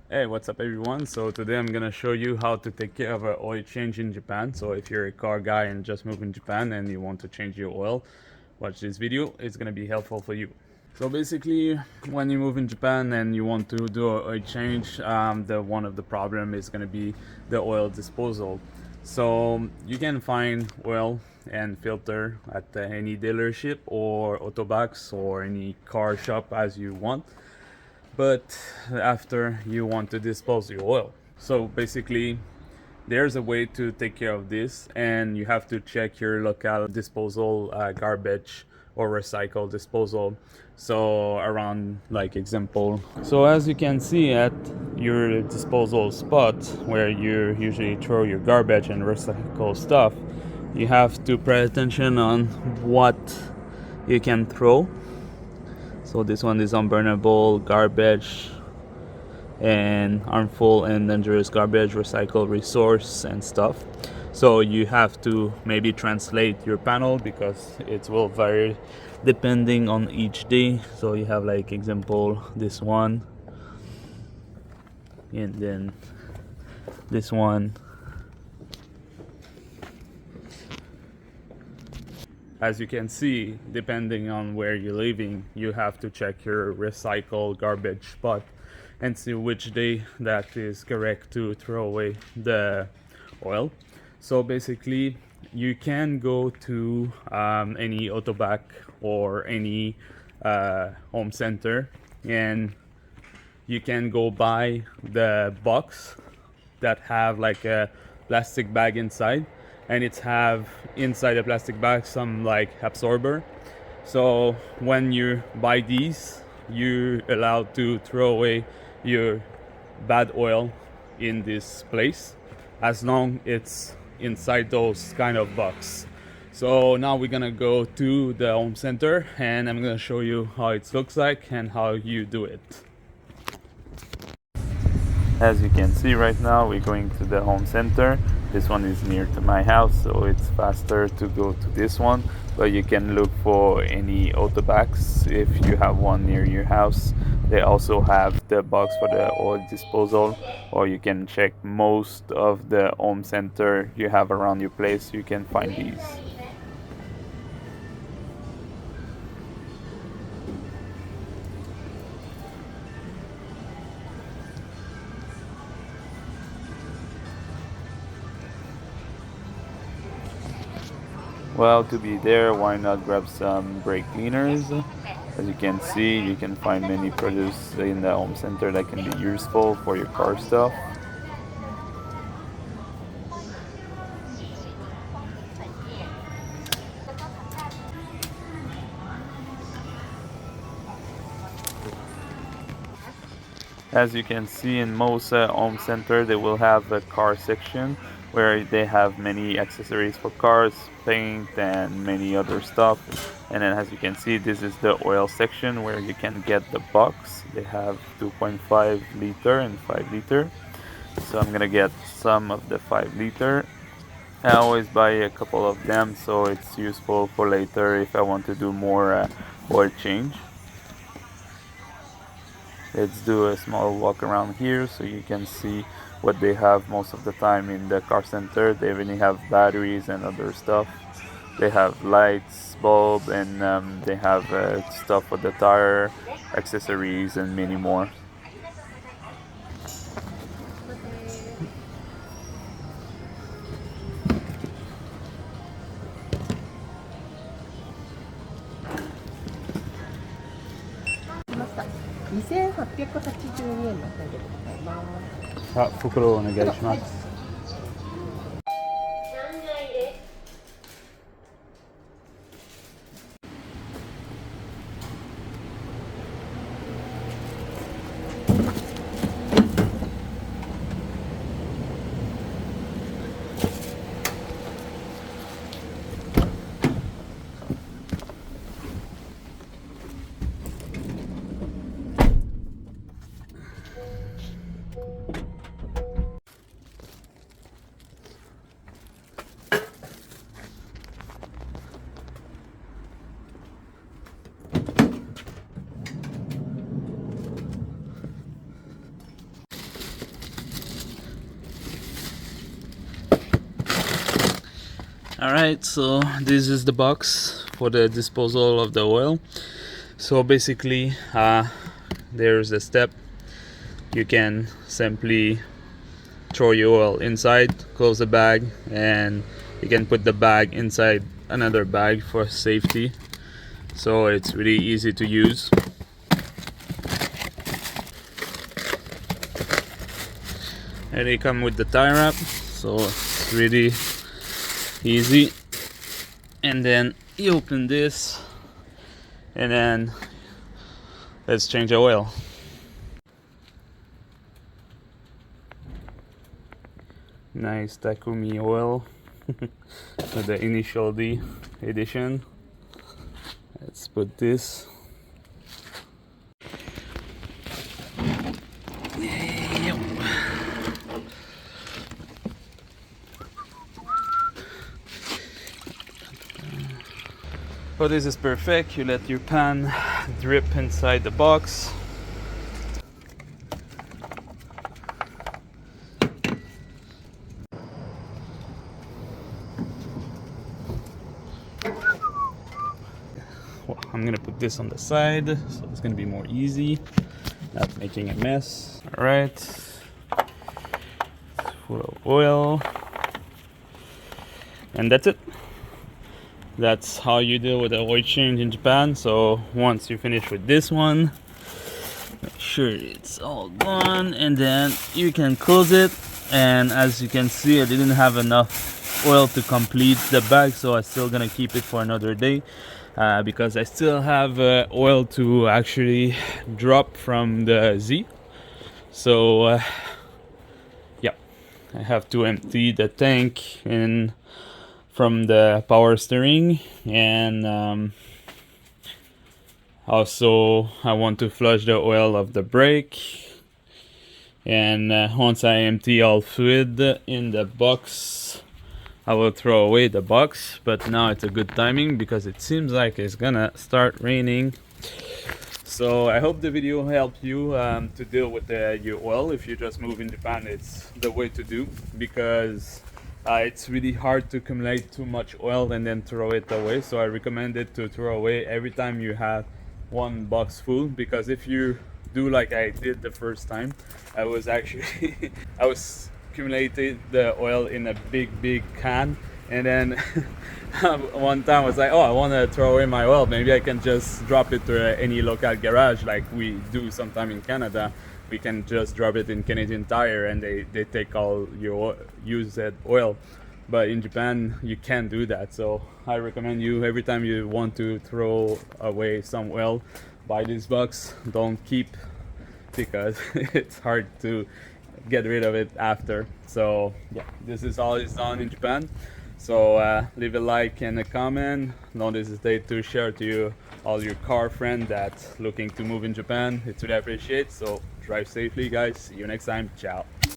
Hey, what's up everyone? So today I'm gonna show you how to take care of an oil change in Japan. So if you're a car guy and just moved in Japan and you want to change your oil, watch this video. It's gonna be helpful for you. So basically, when you move in Japan and you want to do an oil change, the one of the problem is gonna be the oil disposal. So you can find oil and filter at any dealership or autobox or any car shop as you want, but after you want to dispose your oil. So basically, there's a way to take care of this, and you have to check your local disposal, garbage or recycle disposal. So around, like, example, so as you can see at your disposal spot where you usually throw your garbage and recycle stuff, you have to pay attention on what you can throw. So this one is unburnable garbage and harmful and dangerous garbage, recycle resource and stuff. So you have to maybe translate your panel because it will vary depending on each day. So you have, like, example, this one, and then this one. As you can see, depending on where you're living, you have to check your recycle garbage spot and see which day that is correct to throw away the oil. So basically, you can go to any autobac or any home center, and you can go buy the box that have like a plastic bag inside, and it's have inside the plastic bag some like absorber. So when you buy these, you're allowed to throw away your bad oil in this place as long it's inside those kind of box. So now we're gonna go to the home center and I'm gonna show you how it looks like and how you do it. As you can see right now, we're going to the home center. This one is near to my house, so it's faster to go to this one, but you can look for any autobacks if you have one near your house. They also have the box for the oil disposal, or you can check most of the home center you have around your place. You can find these. Well, to be there, why not grab some brake cleaners? As you can see, you can find many produce in the home center that can be useful for your car stuff. As you can see, in most home center, they will have a car section where they have many accessories for cars, paint, and many other stuff. And then, as you can see, this is the oil section where you can get the box. They have 2.5 liter and 5 liter. So I'm gonna get some of the 5 liter. I always buy a couple of them, so it's useful for later if I want to do more oil change. Let's do a small walk around here so you can see what they have most of the time in the car center. They even have batteries and other stuff. They have lights, bulb, and they have stuff for the tire, accessories, and many more. Ah, 袋をお願いします。Alright, so this is the box for the disposal of the oil. So basically there's a step. You can simply throw your oil inside, close the bag, and you can put the bag inside another bag for safety. So it's really easy to use. And they come with the tie wrap, so it's really easy. And then you open this, and then let's change the oil. Nice Takumi oil with the Initial D edition. Let's put this. So this is perfect. You let your pan drip inside the box. Well, I'm gonna put this on the side, so it's gonna be more easy, not making a mess. All right, full of oil, and that's it. That's how you deal with the oil change in Japan. So once you finish with this one, make sure it's all gone, and then you can close it. And as you can see, I didn't have enough oil to complete the bag, so I'm still gonna keep it for another day because I still have oil to actually drop from the Z. So yeah, I have to empty the tank in from the power steering, and also I want to flush the oil of the brake. And once I empty all fluid in the box, I will throw away the box. But now it's a good timing because it seems like it's gonna start raining. So I hope the video helped you to deal with your oil. If you just move in Japan, it's the way to do, because it's really hard to accumulate too much oil and then throw it away. So I recommend it to throw away every time you have one box full, because if you do like I did the first time, I was actually I was accumulated the oil in a big can, and then one time I was like, oh, I want to throw away my oil, maybe I can just drop it to any local garage like we do sometime in Canada. We can just drop it in Canadian Tire and they take all your used oil. But in Japan you can't do that. So I recommend you, every time you want to throw away some oil, buy this box. Don't keep, because it's hard to get rid of it after. So yeah, this is all is done in Japan. So leave a like and a comment. Don't hesitate to share to you all your car friends that looking to move in Japan. It's really appreciated. So drive safely, guys. See you next time. Ciao.